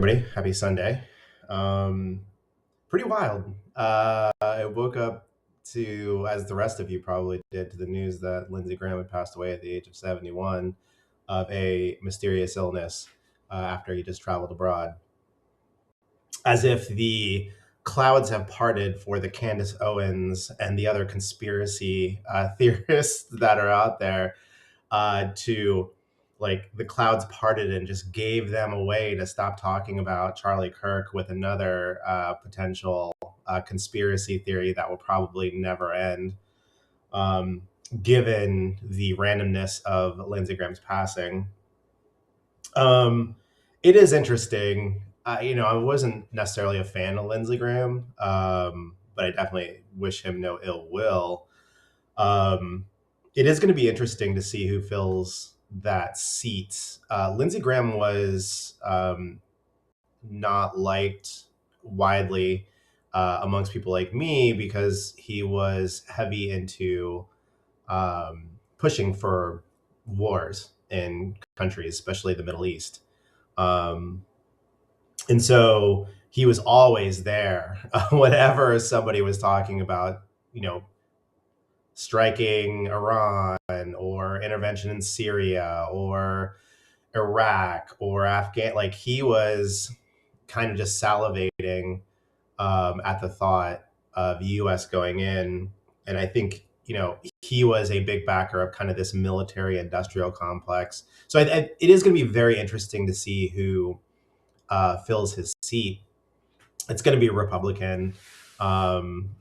everybody. Happy Sunday. Um, Pretty wild. I woke up to, as the rest of you probably did, to the news that Lindsey Graham had passed away at the age of 71 of a mysterious illness after he just traveled abroad. As if the clouds have parted for the Candace Owens and the other conspiracy theorists that are out there to like the clouds parted and just gave them a way to stop talking about Charlie Kirk with another potential conspiracy theory that will probably never end, um, given the randomness of Lindsey Graham's passing. Um, it is interesting. I wasn't necessarily a fan of Lindsey Graham, but I definitely wish him no ill will. Um, it is going to be interesting to see who fills that seat. Lindsey Graham was not liked widely amongst people like me because he was heavy into pushing for wars in countries, especially the Middle East. Um, and so he was always there whenever somebody was talking about, you know, striking Iran or intervention in Syria or Iraq or Afghan. Like he was kind of just salivating at the thought of the U.S. going in, and I think he was a big backer of kind of this military industrial complex. So it is going to be very interesting to see who fills his seat. It's going to be a Republican. Um,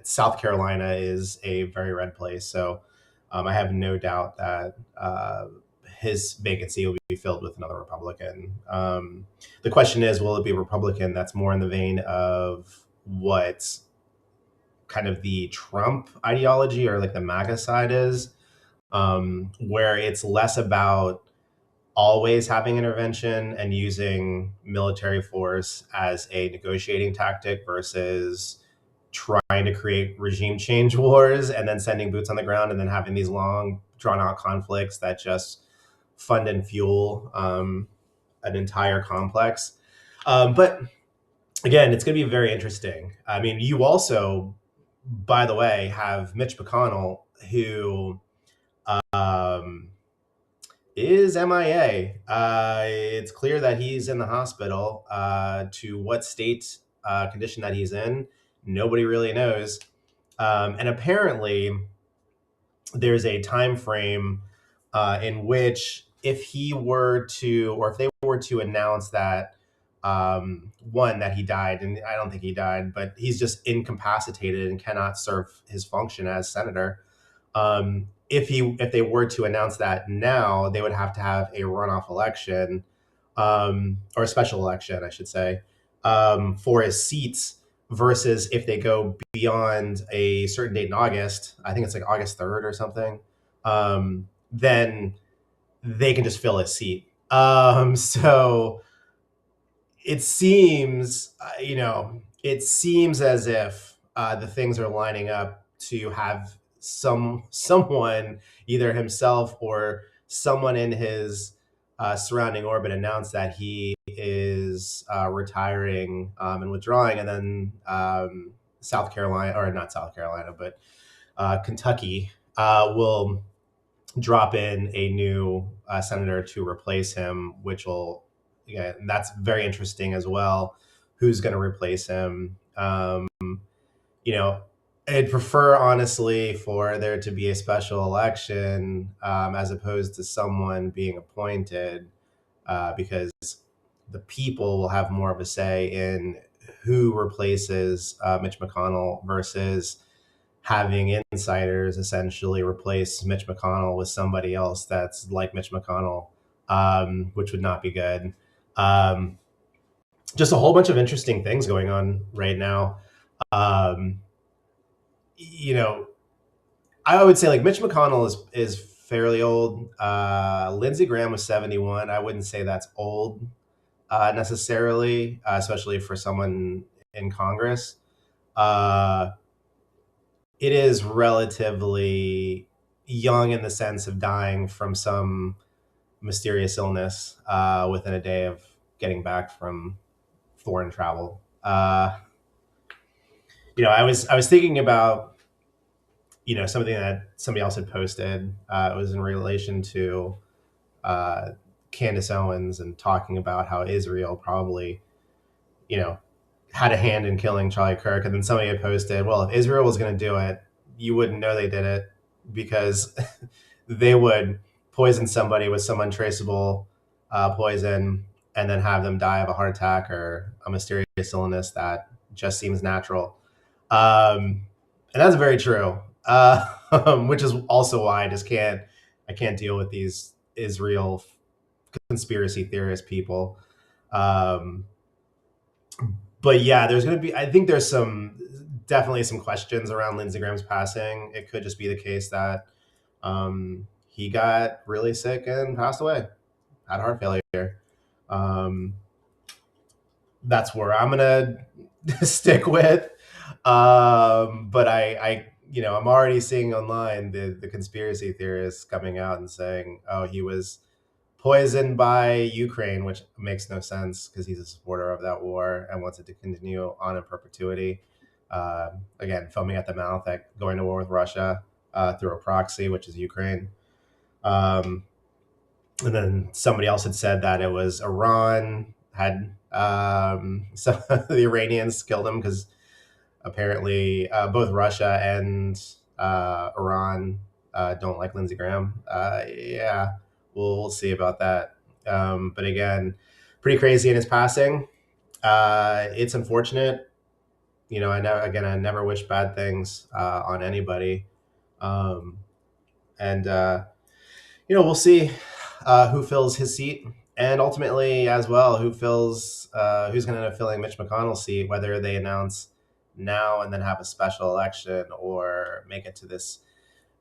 South Carolina is a very red place, so I have no doubt that his vacancy will be filled with another Republican. The question is, will it be a Republican that's more in the vein of what kind of the Trump ideology or like the MAGA side is, where it's less about always having intervention and using military force as a negotiating tactic versus trying to create regime change wars and then sending boots on the ground and then having these long drawn out conflicts that just fund and fuel an entire complex. But again, it's going to be very interesting. I mean, you also, by the way, have Mitch McConnell, who um, is MIA. It's clear that he's in the hospital. To what state condition that he's in, nobody really knows. And apparently, there's a time frame in which if he were to, or if they were to announce that one that he died, and I don't think he died, but he's just incapacitated and cannot serve his function as senator. If they were to announce that now, they would have to have a runoff election, or a special election, I should say, for his seats. Versus if they go beyond a certain date in August, I think it's like August 3rd or something, then they can just fill his seat. So it seems, it seems as if the things are lining up to have someone, either himself or someone in his surrounding orbit, announce that he is retiring and withdrawing, and then South Carolina, or not South Carolina, but Kentucky will drop in a new senator to replace him, which will, yeah, that's very interesting as well. Who's going to replace him? You know, I'd prefer, honestly, for there to be a special election as opposed to someone being appointed, because the people will have more of a say in who replaces Mitch McConnell versus having insiders essentially replace Mitch McConnell with somebody else that's like Mitch McConnell, which would not be good. Um, just a whole bunch of interesting things going on right now. Um, you know, I would say like Mitch McConnell is fairly old. Lindsey Graham was 71. I wouldn't say that's old necessarily, especially for someone in Congress. Uh, it is relatively young in the sense of dying from some mysterious illness within a day of getting back from foreign travel. I was thinking about something that somebody else had posted. It was in relation to uh, Candace Owens and talking about how Israel probably you know had a hand in killing Charlie Kirk, and then somebody had posted, well, if Israel was going to do it, you wouldn't know they did it because they would poison somebody with some untraceable poison and then have them die of a heart attack or a mysterious illness that just seems natural. And that's very true, which is also why I can't deal with these Israel conspiracy theorist people. Um, but yeah, I think there's definitely some questions around Lindsey Graham's passing. It could just be the case that he got really sick and passed away, had heart failure. Um, that's where I'm gonna stick with. But I'm already seeing online the conspiracy theorists coming out and saying, "Oh, he was poisoned by Ukraine," which makes no sense because he's a supporter of that war and wants it to continue on in perpetuity. Again, foaming at the mouth at going to war with Russia through a proxy, which is Ukraine. Um, and then somebody else had said that it was Iran had some the Iranians killed him because apparently both Russia and Iran don't like Lindsey Graham. Yeah, we'll see about that. But again, pretty crazy in his passing. It's unfortunate. I never wish bad things on anybody. Um, and we'll see who fills his seat, and ultimately as well who's going to end up filling Mitch McConnell's seat, whether they announce now and then have a special election or make it to this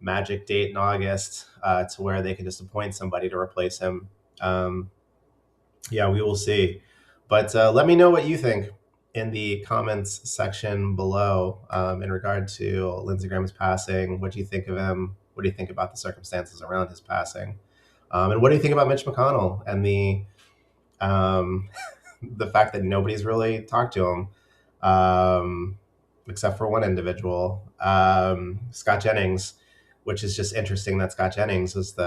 magic date in August to where they can just appoint somebody to replace him. Yeah, we will see. But let me know what you think in the comments section below in regard to Lindsey Graham's passing. What do you think of him? What do you think about the circumstances around his passing? And what do you think about Mitch McConnell and um, the fact that nobody's really talked to him except for one individual, Scott Jennings, which is just interesting that Scott Jennings is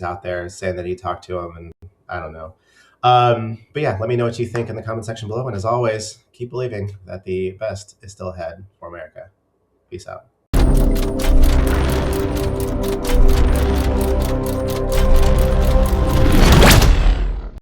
out there saying that he talked to him, and I don't know. But yeah, let me know what you think in the comment section below. And as always, keep believing that the best is still ahead for America. Peace out.